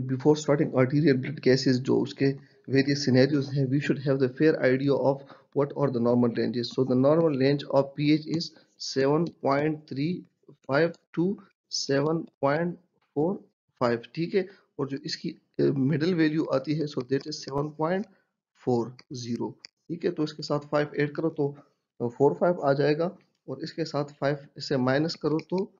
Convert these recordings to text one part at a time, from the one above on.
before starting arterial blood cases जो उसके various scenarios हैं, we should have the fair idea of what are the normal ranges. So the normal range of pH is 7.35 to 7.45, ठीक है। और जो इसकी middle value आती है, so that is 7.40, ठीक है। तो इसके साथ 5 ऐड करो तो 45 आ जाएगा, और इसके साथ 5 इसे माइनस करो तो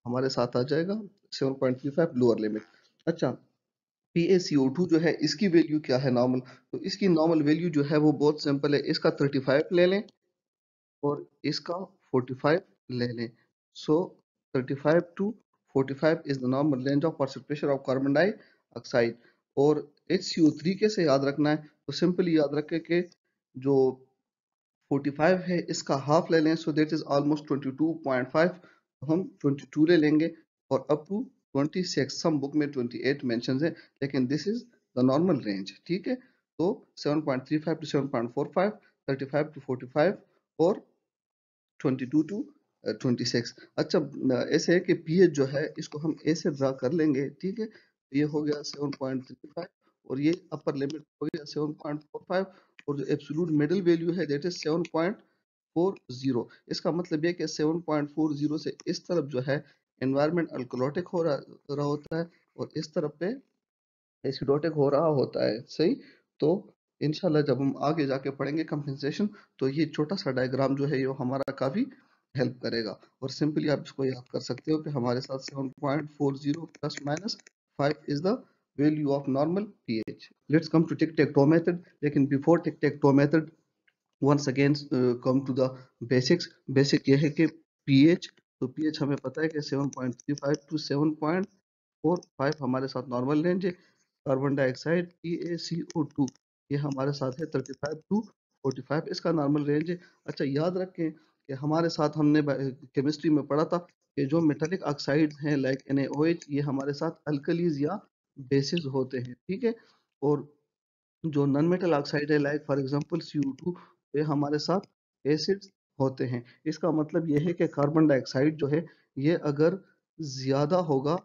हमारे साथ आ जाएगा 7.35 लोअर लिमिट। अच्छा, PaCO2 जो है इसकी वैल्यू क्या है नॉर्मल? तो इसकी नॉर्मल वैल्यू जो है वो बहुत सिंपल है, इसका 35 ले लें और इसका 45 ले लें। So 35 to 45 is the normal range of percentage of carbon dioxide. और HCO3 कैसे याद रखना है? तो सिंपली याद रखें कि जो 45 है इसका हाफ ले लें, सो दैट इज ऑलमोस्ट 22.5, हम 22 ले लेंगे, और अप टू 26, सम बुक में 28 मेंशन है, लेकिन this is the normal range, ठीक है। तो 7.35 टू 7.45, 35 टू 45, और 22 टू 26। अच्छा, ऐसे है कि पीएच जो है इसको हम ऐसे ड्रा कर लेंगे, ठीक है। ये हो गया 7.35, और ये अपर लिमिट हो गया 7.45, और जो एब्सोल्यूट मिडिल वैल्यू है दैट इज 7.40। इसका मतलब ये कि 7.40 से इस तरफ जो है एनवायरनमेंट अल्कोलोटिक हो रहा होता है, और इस तरफ पे एसिडोटिक हो रहा होता है, सही। तो इंशाल्लाह जब हम आगे जाके पढ़ेंगे कंपेंसेशन, तो ये छोटा सा डायग्राम जो है ये हमारा काफी हेल्प करेगा। और सिंपली आप इसको याद कर सकते हो कि हमारे साथ 7.40 plus minus 5 is the value of normal pH. Let's come to tic tac toe method, लेकिन before tic tac toe method once again come to the basics। Basic ये है कि pH, तो pH हमें पता है कि 7.35 टू 7.45 हमारे साथ नॉर्मल रेंज है। कार्बन डाइऑक्साइड PaCO2 ये हमारे साथ है 35 टू 45, इसका नॉर्मल रेंज है। अच्छा, याद रखें कि हमारे साथ हमने केमिस्ट्री में पढ़ा था कि जो मेटालिक ऑक्साइड हैं लाइक NaOH, ये हमारे साथ अल्कलीज या बेसिस होते हैं, ठीक है। और जो नॉन मेटल ऑक्साइड है लाइक फॉर एग्जांपल CO2, ये हमारे साथ एसिड्स होते हैं। इसका मतलब ये है कि कार्बन डाइऑक्साइड जो है ये अगर ज्यादा होगा,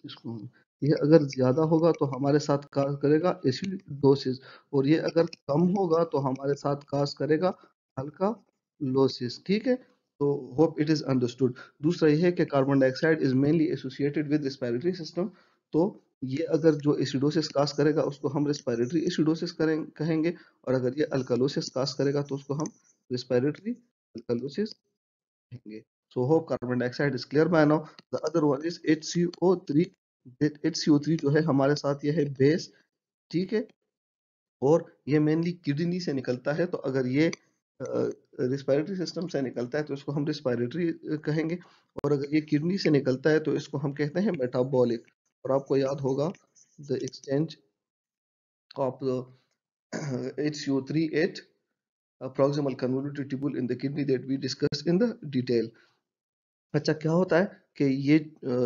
इसको ये अगर ज्यादा होगा तो हमारे साथ काज करेगा एसिडोसिस, और ये अगर कम होगा तो हमारे साथ काज करेगा हल्का लोसिस, ठीक है। तो होप इट इज अंडरस्टूड। दूसरा ये है कि carbon dioxide is mainly associated with respiratory system. तो ये अगर जो एसिडोसिस काज करेगा उसको हम रेस्पिरेटरी एसिडोसिस कहेंगे, और अगर ये अल्कालोसिस काज करेगा तो उसको हम रेस्पिरेटरी अल्कालोसिस कहेंगे। So hope carbon dioxide is clear bye now. The other one is HCO3। HCO3 जो है हमारे साथ ये है बेस, ठीक है। और ये मेनली किडनी से निकलता है, तो अगर ये रिस्पायरेटरी सिस्टम से निकलता है तो इसको हम रिस्पायरेटरी कहेंगे, और अगर ये किडनी से निकलता है तो इसको हम कहते हैं मेटाबॉलिक। और आपको याद होगा the exchange of HCO3 at proximal convoluted tubule in the kidney that we discussed in the detail। अच्छा, क्या होता है कि ये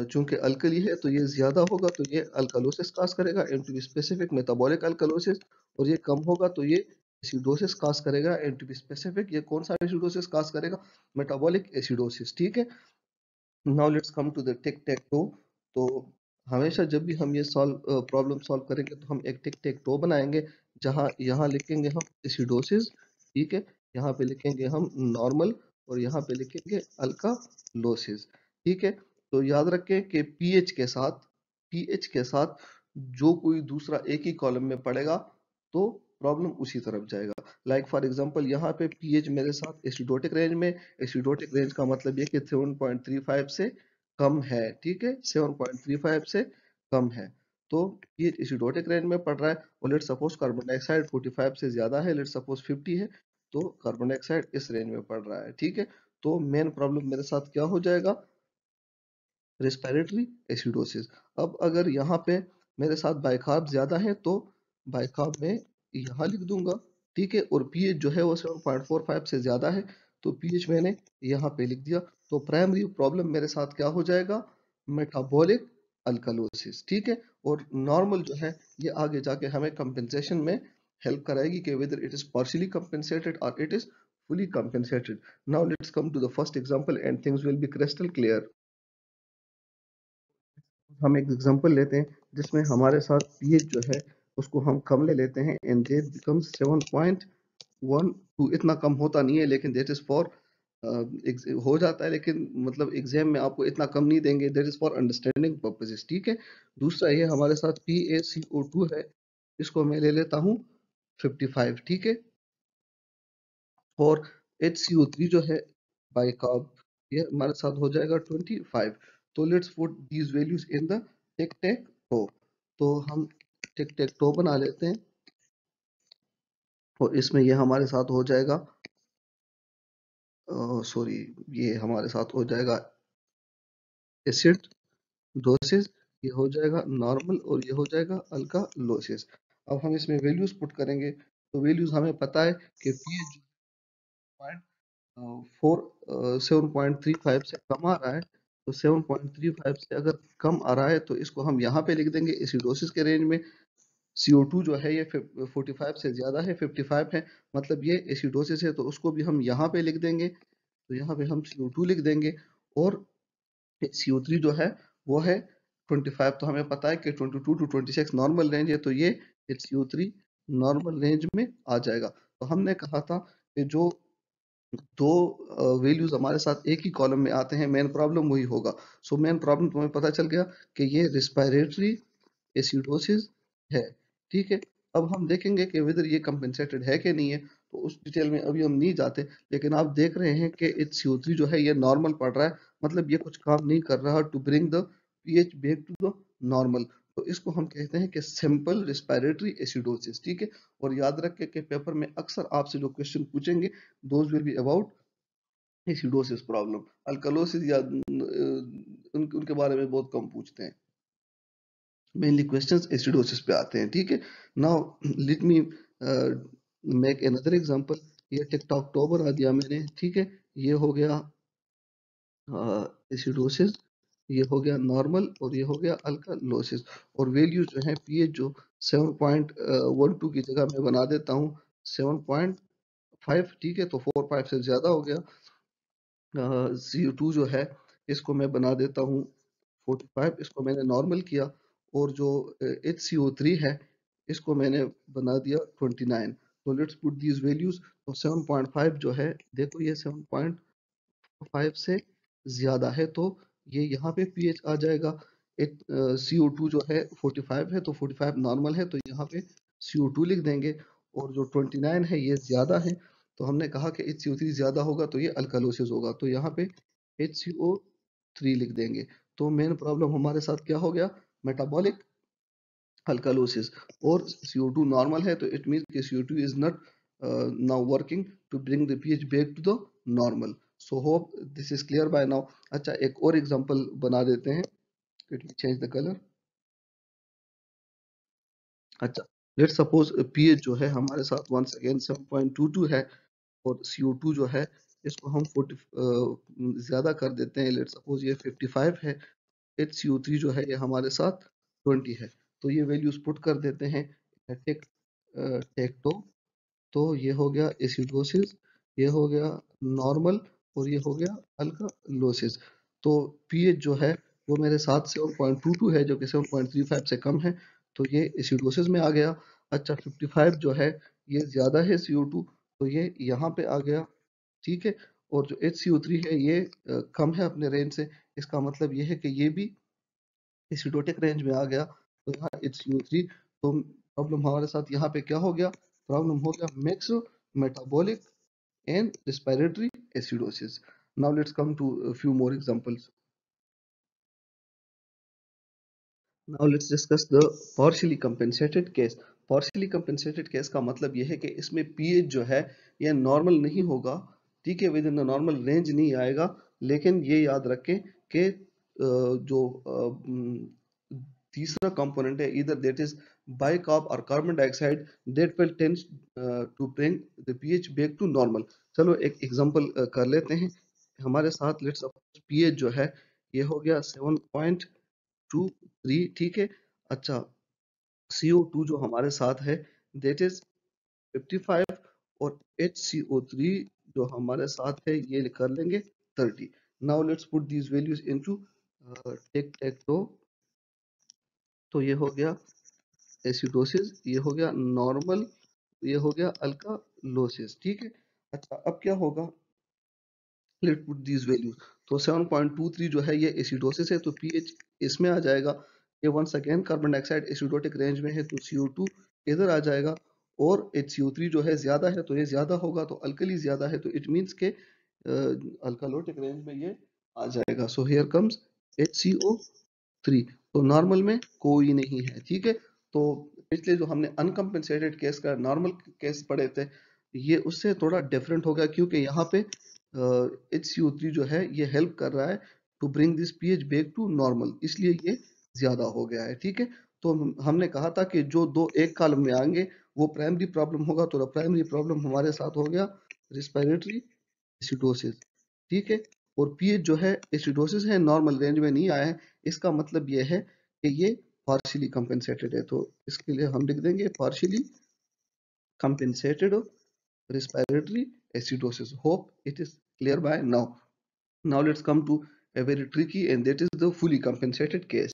चूंकि अल्कली है तो ये ज्यादा होगा तो ये अल्कलोसिस काज करेगा, and to be specific metabolic alkalosis. और ये कम होगा तो ये एसिडोसिस काज करेगा, एंड टू बी स्पेसिफिक ये कौन सा एसिडोसिस काज करेगा? मेटाबॉलिक एसिडोसिस, ठीक है। Now let's come to the tic tac toe. तो हमेशा जब भी हम ये प्रॉब्लम सॉल्व करेंगे तो हम एक टिक टेक टो बनाएंगे, जहां यहाँ लिखेंगे हम एसिडोसिस, ठीक है। यहाँ पे लिखेंगे हम नॉर्मल, और यहाँ पे लिखेंगे अल्कालोसिस, ठीक है। तो याद रखें कि पीएच के साथ जो कोई दूसरा एक ही कॉलम में पड़ेगा तो प्रॉब्लम उसी तरफ जाएगा। लाइक फॉर एग्जांपल यहाँ पे पीएच मेरे साथ एसिडोटिक रेंज में, एसिडोटिक रेंज का मतलब ये कि 7.35 से कम है, ठीक है। 7.35 से कम है, तो ये एसिडोटिक रेंज में पड़ रहा है। और लेट सपोज कार्बन डाइऑक्साइड 45 से ज्यादा है, लेट सपोज 50 है, तो कार्बन डाइऑक्साइड इस रेंज में पड़ रहा है, ठीक है। तो मेन प्रॉब्लम मेरे साथ क्या हो जाएगा? Respiratory acidosis. अब अगर यहाँ पे मेरे साथ बाइकार्ब ज्यादा है तो बाइकार्ब में यहाँ लिख दूंगा, ठीक है। और पीएच जो है वो 7.45 से ज्यादा है, तो पीएच मैंने यहाँ पे लिख दिया। तो प्राइमरी प्रॉब्लम मेरे साथ क्या हो जाएगा? मेटाबॉलिक अल्कलोसिस, ठीक है। और नॉर्मल जो है ये आगे जाके हमें कंपेंसेशन में हेल्प कराएगी कि whether it is partially compensated और it is fully compensated। Now let's come to the first example and things will be crystal clear। हम एक एग्जांपल लेते हैं जिसमें हमारे साथ पीएच जो है उसको हम कम ले लेते हैं एंड दैट बिकम्स 7.12। इतना कम होता नहीं है लेकिन दैट इज फॉर हो जाता है, लेकिन मतलब एग्जाम में आपको इतना कम नहीं देंगे, that is for understanding purposes. ठीक है, दूसरा ये हमारे साथ PaCO2 है, इसको मैं ले लेता हूँ 55। ठीक है, और HCO3 जो है बाइकार्ब, ये हमारे साथ हो जाएगा 25। तो let's put these values in the tic tac toe. तो हम टिक टेक टो बना लेते हैं और इसमें ये हमारे साथ हो जाएगा, सॉरी, ये हमारे साथ हो जाएगा एसिड डोसेस, ये हो जाएगा नॉर्मल और ये हो जाएगा अल्कालोसिस। अब हम इसमें वैल्यूज पुट करेंगे तो वैल्यूज हमें पता है कि पीएच 7.35 से कम आ रहा है, तो 7.35 से अगर कम आ रहा है तो इसको हम यहाँ पे लिख देंगे एसिडोसिस के रेंज में। CO2 जो है ये 45 से ज्यादा है, 55 है, मतलब ये एसिडोसिस है, तो उसको भी हम यहाँ पे लिख देंगे। तो यहाँ पे हम CO2 लिख देंगे और CO3 जो है वो है 25। तो हमें पता है कि 22 to 26 नॉर्मल रेंज है, तो ये CO3 नॉर्मल रेंज में आ जाएगा। तो हमने कहा था कि जो दो वैल्यूज हमारे साथ एक ही कॉलम में आते हैं, मेन प्रॉब्लम वही होगा। सो मेन प्रॉब्लम तुम्हें पता चल गया कि ये रिस्पायरेटरी एसिडोसिस है। ठीक है, अब हम देखेंगे कि वेदर ये कंपेंसेटेड है कि नहीं है, तो उस डिटेल में अभी हम नहीं जाते, लेकिन आप देख रहे हैं कि HCO3 जो है ये नॉर्मल पड़ रहा है, मतलब ये कुछ काम नहीं कर रहा to bring the pH back to the normal. तो इसको हम कहते हैं कि सिंपल रिस्पायरेटरी एसिडोसिस। ठीक है, और याद रखें कि पेपर में अक्सर आपसे जो क्वेश्चन पूछेंगे those will be about acidosis problem. Alkalosis या उनके बारे में बहुत कम पूछते हैं, मेनली क्वेश्चंस एसिडोसिस पे आते हैं। ठीक है, now let me make another example. ये टिकटॉक टो बना दिया मैंने। ठीक है, ये हो गया एसिडोसिस, ये हो गया नॉर्मल और ये हो गया अल्कालोसिस। और वैल्यू जो है पीएच जो 7.12 की जगह मैं बना देता हूँ 7.5। ठीक है, तो 4-5 से ज्यादा हो गया। CO2 जो है इसको मैं बना देता हूँ 45, इसको मैंने नॉर्मल किया। और जो HCO3 है इसको मैंने बना दिया 29। तो लेट्स पुट दीज वैल्यूज। तो 7.5 जो है, देखो ये 7.5 से ज्यादा है, तो ये यहाँ पे पीएच आ जाएगा। एक CO2 जो है 45 है, तो 45 नॉर्मल है, तो यहाँ पे CO2 लिख देंगे। और जो 29 है ये ज्यादा है, तो हमने कहा कि HCO3 ज्यादा होगा तो ये अल्कालोसिस होगा, तो यहाँ पे HCO3 लिख देंगे। तो मेन प्रॉब्लम हमारे साथ क्या हो गया, मेटाबॉलिक अल्कालोसिस। और CO2 नॉर्मल है, तो इट मींस कि CO2 is not now working to bring the pH back to the normal. So hope this is clear bye now. अच्छा, एक और एग्जांपल बना देते हैं। Let me change the colour. अच्छा, लेट्स सपोज पीएच जो है हमारे साथ वंस अगेन 7.22 है, और CO2 जो है इसको हम 40 ज्यादा कर देते हैं। लेट्स सपोज ये 55 है, HCO3 जो है ये हमारे साथ 20 है। तो ये वैल्यूज पुट कर देते हैं। टेक टेक तो ये हो गया एसिडोसिस, ये हो गया नॉर्मल और ये हो गया अल्कालोसिस। तो पीएच जो है वो मेरे साथ 7.22 है, जो कि 7.35 से कम है, तो ये एसिडोसिस में आ गया। अच्छा, 55 जो है ये ज्यादा है CO2, तो ये यहाँ पे आ गया। ठीक है, और जो HCO3 है ये कम है अपने रेंज से, इसका मतलब ये है कि ये भी एसिडोटिक रेंज में आ गया, तो यहाँ HCO3। तो प्रॉब्लम हमारे साथ यहाँ पे क्या हो गया, प्रॉब्लम हो गया mix metabolic and respiratory acidosis. Now let's come to a few more examples. Now let's discuss the partially compensated case. Partially compensated case का मतलब यह है कि इसमें pH जो है यह नॉर्मल नहीं होगा। ठीक है, with in the normal range नहीं आएगा, लेकिन ये याद रखें कि जो तीसरा कंपोनेंट है, either that is bicarb or carbon dioxide, that will tend to bring the pH back to normal. चलो एक एग्जांपल कर लेते हैं। हमारे साथ लेट्स सपोज pH जो है ये हो गया 7.23। ठीक है, अच्छा, CO2 जो हमारे साथ है that is 55, और HCO3 जो हमारे साथ है ये कर लेंगे 30। Now let's put these values into tic tac toe। तो ये हो गया एसिडोसिस, ये हो गया नॉर्मल, ये हो गया अल्कालोसिस। ठीक है, अच्छा अब क्या होगा, लेट पुट दीज वैल्यूज। तो 7.23 जो है ये एसिडोसिस है, तो पीएच इसमें आ जाएगा। ये once again carbon dioxide acidotic range में है, तो CO2 इधर आ जाएगा। और HCO3 जो है ज्यादा है, तो ये ज्यादा होगा, तो अल्कली ज्यादा है, तो इट मीन्स के अल्कालोटिक रेंज में ये आ जाएगा। So here comes HCO3। तो नॉर्मल में कोई नहीं है। ठीक है, तो पिछले जो हमने अनकम्पेंसेटेड केस का नॉर्मल केस पढ़े थे, ये उससे थोड़ा डिफरेंट होगा, क्योंकि यहाँ पे HCO3 जो है ये हेल्प कर रहा है to bring this pH back to normal, इसलिए ये ज्यादा हो गया है। ठीक है, तो हमने कहा था कि जो दो एक कॉलम में आएंगे वो प्राइमरी प्रॉब्लम होगा, तो प्राइमरी प्रॉब्लम हमारे साथ हो गया रिस्पिरेटरी एसिडोसिस। ठीक है, और पीएच जो है एसिडोसिस है, नॉर्मल रेंज में नहीं आया है, इसका मतलब ये है कि ये पार्शियली कंपेंसेटेड है। तो इसके लिए हम लिख देंगे partially compensated respiratory acidosis. Hope it is clear by now. Now let's come to a very tricky, and that is the fully compensated case.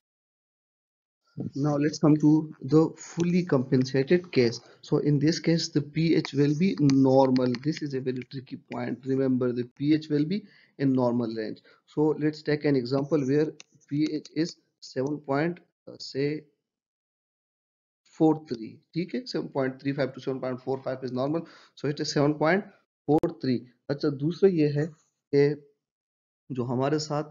Now let's come to the fully compensated case. So in this case, the pH will be normal. This is a very tricky point. Remember, the pH will be in normal range. So let's take an example where pH is 7 point, say 43. ठीक है, 7.35 to 7.45 is normal. So it is 7.43. अच्छा, दूसरा ये है कि जो हमारे साथ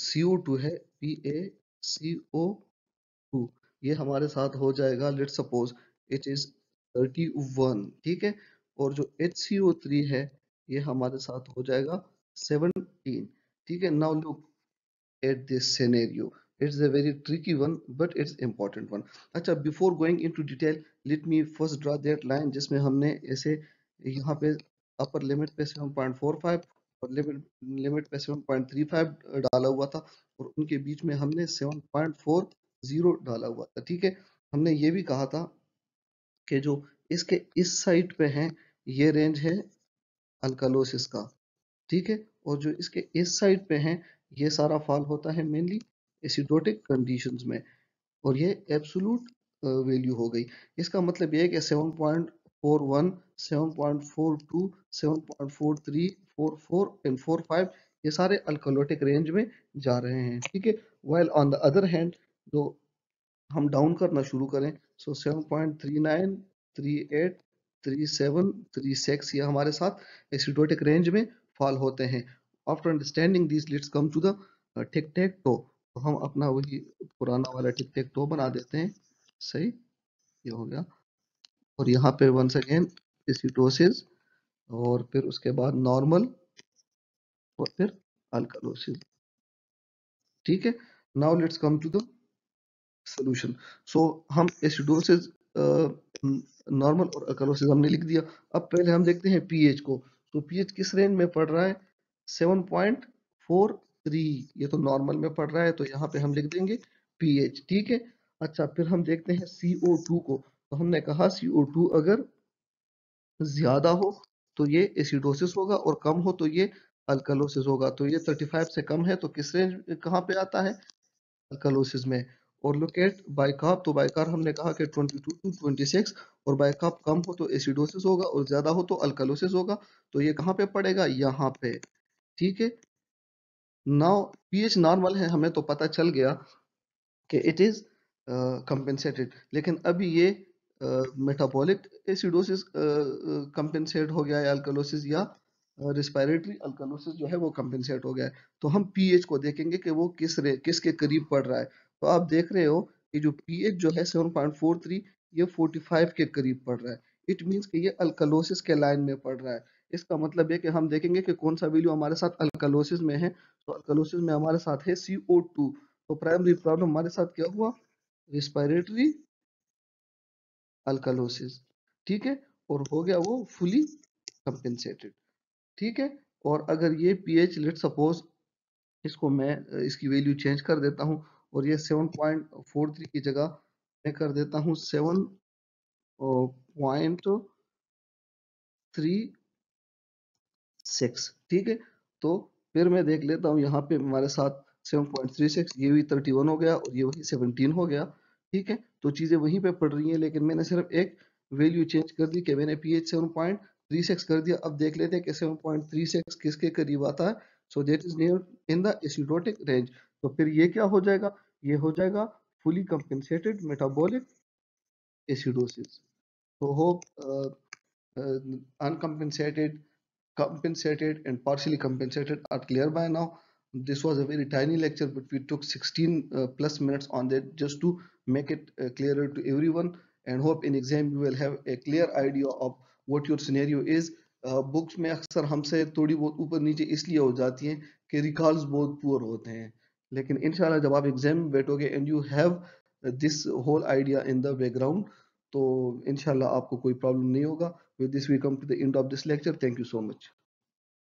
CO2 है, PaCO2, ये हमारे साथ हो जाएगा, लेट सपोज इट इज 31। ठीक है, और जो HCO3 है ये हमारे साथ हो जाएगा 17। ठीक है, now look at this scenario. It's a very tricky one, but it's important one. अच्छा, before going into detail, let me first draw that line जिसमें हमने ऐसे यहाँ पे अपर लिमिट पे 7.45 और लिमिट पे 7.35 डाला हुआ था, और उनके बीच में हमने 7.40 डाला हुआ था। ठीक है, हमने ये भी कहा था कि जो इसके इस साइड पे है ये रेंज है अल्कालोसिस का। ठीक है, और जो इसके इस साइड पे हैं ये सारा फॉल होता है मेनली एसिडोटिक कंडीशंस में, और ये एब्सोलूट वैल्यू हो गई। इसका मतलब ये है कि 7.41, 7.42, 7.43, 44 एंड 45 ये सारे अल्कोलोटिक रेंज में जा रहे हैं। ठीक है, while on the other hand जो हम डाउन करना शुरू करें, सो 7.39, 38, 37, 36 ये हमारे साथ एसिडोटिक रेंज में फॉल होते हैं। After understanding this, let's come to the tic tac toe. तो हम अपना वही पुराना वाला टिक टेक टो बना देते हैं। सही, ये हो गया, और यहाँ पे वंस अगेन एसिडोसिस, और फिर उसके बाद नॉर्मल, और फिर अल्कालोसिस। ठीक है, now let's come to the solution. So हम एसिडोसिस, नॉर्मल और अल्कालोसिस हमने लिख दिया। अब पहले हम देखते हैं पीएच को। तो पीएच किस रेंज में पड़ रहा है, 7.43। ये तो नॉर्मल में पड़ रहा है, तो यहाँ पे हम लिख देंगे पीएच। ठीक है, अच्छा फिर हम देखते हैं CO2 को। तो हमने कहा CO2 अगर ज्यादा हो तो ये एसिडोसिस होगा, और कम हो तो ये अल्कालोसिस होगा। तो ये 35 से कम है, तो किस रेंज कहाँ पे आता है, अल्कालोसिस में। और लुक एट बाइकार्ब, तो बाइकार्ब हमने कहा कि 22 to 26, और बाइकार्ब कम हो तो एसिडोसिस होगा, और ज्यादा हो तो अल्कालोसिस होगा। तो ये कहाँ पे पड़ेगा, यहाँ पे। ठीक है, नाउ पीएच नॉर्मल है, हमें तो पता चल गया कि इट इज कंपेंसेटेड, लेकिन अभी ये मेटाबॉलिक एसिडोसिस कंपेंसेट हो गया है, अल्कलोसिस, या रिस्पायरेटरी अल्कलोसिस जो है वो कंपेंसेट हो गया है। तो हम पीएच को देखेंगे कि वो किसके करीब पड़ रहा है। तो आप देख रहे हो कि जो पीएच जो है 7.43, ये 45 के करीब पड़ रहा है। इट मीन्स कि ये अल्कलोसिस के लाइन में पड़ रहा है। इसका मतलब है कि हम देखेंगे कि कौन सा वैल्यू हमारे साथ अल्कलोसिस में है। तो अल्कलोसिस में हमारे साथ है CO2। तो प्राइमरी प्रॉब्लम हमारे साथ क्या हुआ, रिस्पायरेटरी अल्कालोसिस। ठीक है, और हो गया वो फुली कंपेंसेटेड। ठीक है, और अगर ये पीएच लेट सपोज इसको मैं इसकी वैल्यू चेंज कर देता हूँ, और ये 7.43 की जगह मैं कर देता हूँ 7.36। ठीक है, तो फिर मैं देख लेता हूँ यहाँ पे हमारे साथ 7.36, ये भी 31 हो गया, और ये वही 17 हो गया। ठीक है, तो चीज़ें वहीं पे पड़ रही हैं, लेकिन मैंने सिर्फ एक वैल्यू चेंज कर दी कि मैंने pH 7.36 कर दिया। अब देख लेते हैं कि 7.36 किसके करीब आता है। So that is near in the acidotic range. तो फिर ये क्या हो जाएगा, ये हो जाएगा फुली कंपेंसेटेड मेटाबॉलिक एसिडोसिस। तो hope uncompensated, compensated, and partially compensated are clear by now. This was a very tiny lecture, but we took 16 plus minutes on that just to make it clearer to everyone. And hope in exam you will have a clear idea of what your scenario is. Books में अक्सर हमसे थोड़ी बहुत ऊपर नीचे इसलिए हो जाती हैं कि रिकॉल्स बहुत पुअर होते हैं, लेकिन इंशाल्लाह जब आप एग्जाम में बैठोगे and you have this whole idea in the background, तो इंशाल्लाह आपको कोई प्रॉब्लम नहीं होगा. With this, we come to the end of this lecture. Thank you so much.